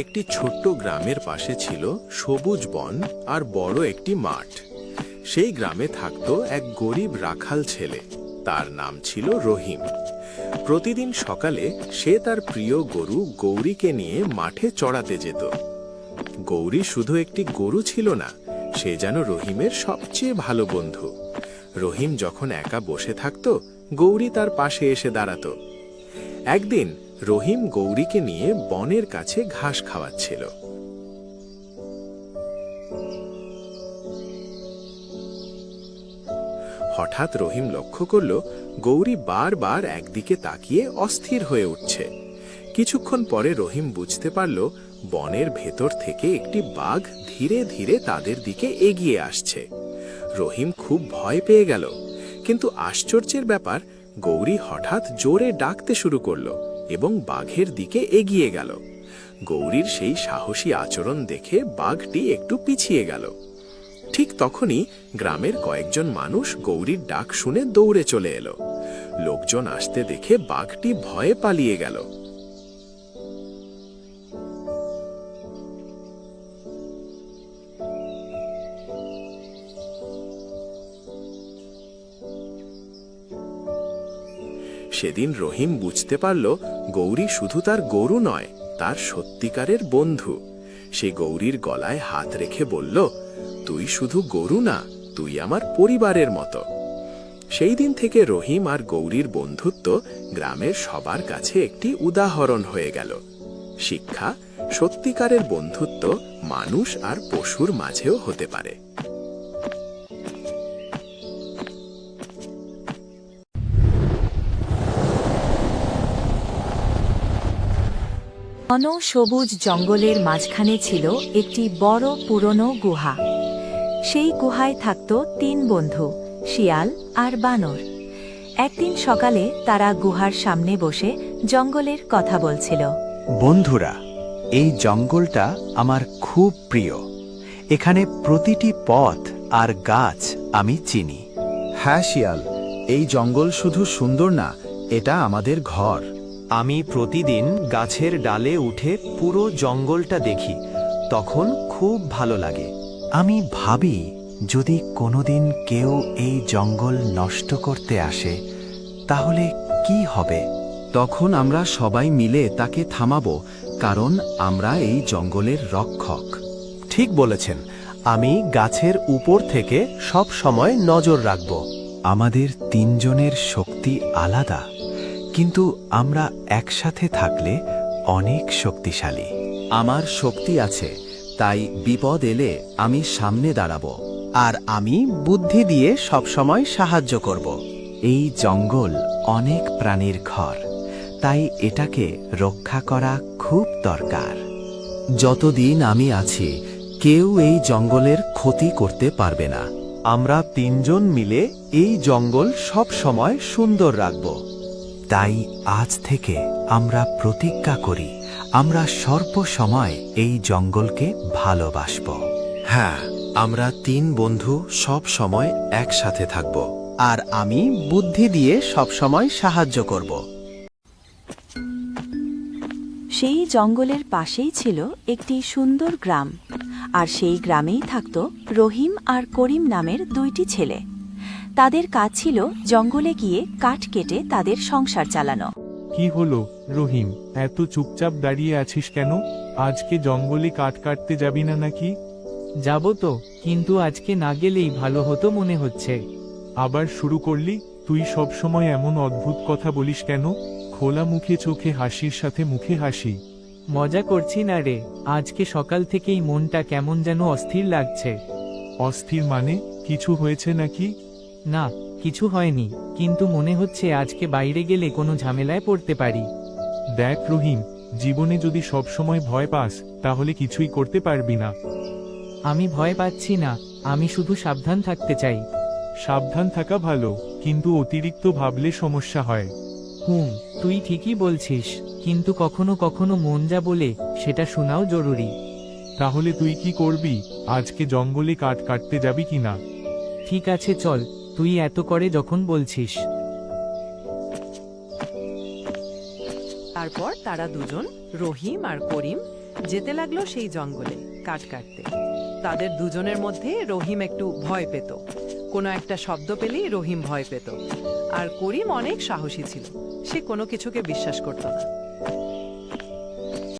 একটি ছোট্ট গ্রামের পাশে ছিল সবুজ বন আর বড় একটি মাঠ। সেই গ্রামে থাকত এক গরিব রাখাল ছেলে। তার নাম ছিল রহিম। প্রতিদিন সকালে সে তার প্রিয় গরু গৌরীকে নিয়ে মাঠে চড়াতে যেত। গৌরী শুধু একটি গরু ছিল না, সে যেন রহিমের সবচেয়ে ভালো বন্ধু। রহিম যখন একা বসে থাকত, গৌরী তার পাশে এসে দাঁড়াত। একদিন রহিম গৌরীকে নিয়ে বনের কাছে ঘাস খাওয়াচ্ছিল। হঠাৎ রহিম লক্ষ্য করল গৌরী বারবার একদিকে তাকিয়ে অস্থির হয়ে উঠছে। কিছুক্ষণ পরে রহিম বুঝতে পারল বনের ভেতর থেকে একটি বাঘ ধীরে ধীরে তাদের দিকে এগিয়ে আসছে। রহিম খুব ভয় পেয়ে গেল, কিন্তু আশ্চর্যের ব্যাপার, গৌরী হঠাৎ জোরে ডাকতে শুরু করল এবং বাঘের দিকে এগিয়ে গেল। গৌরীর সেই সাহসী আচরণ দেখে বাঘটি একটু পিছিয়ে গেল। ঠিক তখনই গ্রামের কয়েকজন মানুষ গৌরীর ডাক শুনে দৌড়ে চলে এলো। লোকজন আসতে দেখে বাঘটি ভয়ে পালিয়ে গেল। সেদিন রহিম বুঝতে পারল গৌরী শুধু তার গরু নয়, তার সত্যিকারের বন্ধু। সে গৌরীর গলায় হাত রেখে বলল, তুই শুধু গরু না, তুই আমার পরিবারের মতো। সেই দিন থেকে রহিম আর গৌরীর বন্ধুত্ব গ্রামের সবার কাছে একটি উদাহরণ হয়ে গেল। শিক্ষা, সত্যিকারের বন্ধুত্ব মানুষ আর পশুর মাঝেও হতে পারে। ঘন সবুজ জঙ্গলের মাঝখানে ছিল একটি বড় পুরনো গুহা। সেই গুহায় থাকত 3 বন্ধু, শিয়াল আর বানর। একদিন সকালে তারা গুহার সামনে বসে জঙ্গলের কথা বলছিল। বন্ধুরা, এই জঙ্গলটা আমার খুব প্রিয়। এখানে প্রতিটি পথ আর গাছ আমি চিনি। হ্যাঁ শিয়াল, এই জঙ্গল শুধু সুন্দর না, এটা আমাদের ঘর। আমি প্রতিদিন গাছের ডালে উঠে পুরো জঙ্গলটা দেখি, তখন খুব ভালো লাগে। আমি ভাবি, যদি কোনোদিন কেউ এই জঙ্গল নষ্ট করতে আসে, তাহলে কি হবে? তখন আমরা সবাই মিলে তাকে থামাবো, কারণ আমরা এই জঙ্গলের রক্ষক। ঠিক বলেছেন। আমি গাছের উপর থেকে সব সময় নজর রাখব। আমাদের 3 জনের শক্তি আলাদা, কিন্তু আমরা একসাথে থাকলে অনেক শক্তিশালী। আমার শক্তি আছে, তাই বিপদ এলে আমি সামনে দাঁড়াবো। আর আমি বুদ্ধি দিয়ে সবসময় সাহায্য করব। এই জঙ্গল অনেক প্রাণীর ঘর, তাই এটাকে রক্ষা করা খুব দরকার। যতদিন আমি আছি, কেউ এই জঙ্গলের ক্ষতি করতে পারবে না। আমরা 3 জন মিলে এই জঙ্গল সব সময় সুন্দর রাখব। তাই আজ থেকে আমরা প্রতিজ্ঞা করি, আমরা সর্ব সময় এই জঙ্গলকে ভালোবাসব। হ্যাঁ, আমরা 3 বন্ধু সব সময় একসাথে থাকব। আর আমি বুদ্ধি দিয়ে সব সময় সাহায্য করব। সেই জঙ্গলের পাশেই ছিল একটি সুন্দর গ্রাম, আর সেই গ্রামেই থাকত রহিম আর করিম নামের 2টি ছেলে। তাদের কাজ ছিল জঙ্গলে গিয়ে কাঠ কেটে তাদের সংসার চালানো। কি হলো রহিম, এত চুপচাপ দাঁড়িয়ে আছিস কেন? আজকে জঙ্গলে কাঠ কাটতে যাবি না নাকি? যাব তো, কিন্তু আজকে না গেলেই ভালো হতো মনে হচ্ছে। আবার শুরু করলি? তুই সব সময় এমন অদ্ভুত কথা বলিস কেন? খোলা মুখে চোখে হাসির সাথে মুখে হাসি। মজা করছি না রে, আজকে সকাল থেকেই মনটা কেমন যেন অস্থির লাগছে। অস্থির মানে? কিছু হয়েছে নাকি? না, কিছু হয়নি, কিন্তু মনে হচ্ছে আজকে বাইরে গেলে কোনো ঝামেলায় পড়তে পারি। দেখ রহিম, জীবনে যদি সব সময় ভয় পাস, তাহলে কিছুই করতে পারবি না। আমি ভয় পাচ্ছি না, আমি শুধু সাবধান থাকতে চাই। সাবধান থাকা ভালো, কিন্তু অতিরিক্ত ভাবলে সমস্যা হয়। তুই ঠিকই বলছিস, কিন্তু কখনো কখনো মন যা বলে সেটা শোনাও জরুরি। তাহলে তুই কি করবি? আজকে জঙ্গলে কাঠ কাটতে যাবি কিনা? ঠিক আছে চল, তুই এত করে যখন বলছিস। তারপর তারা দুজন, রহিম আর করিম, যেতে লাগলো সেই জঙ্গলে কাঠ কাটতে। তাদের দুজনের মধ্যে রহিম একটু ভয় পেত, কোনো একটা শব্দ পেলেই রহিম ভয় পেত। আর করিম অনেক সাহসী ছিল, সে কোনো কিছুকে বিশ্বাস করত না।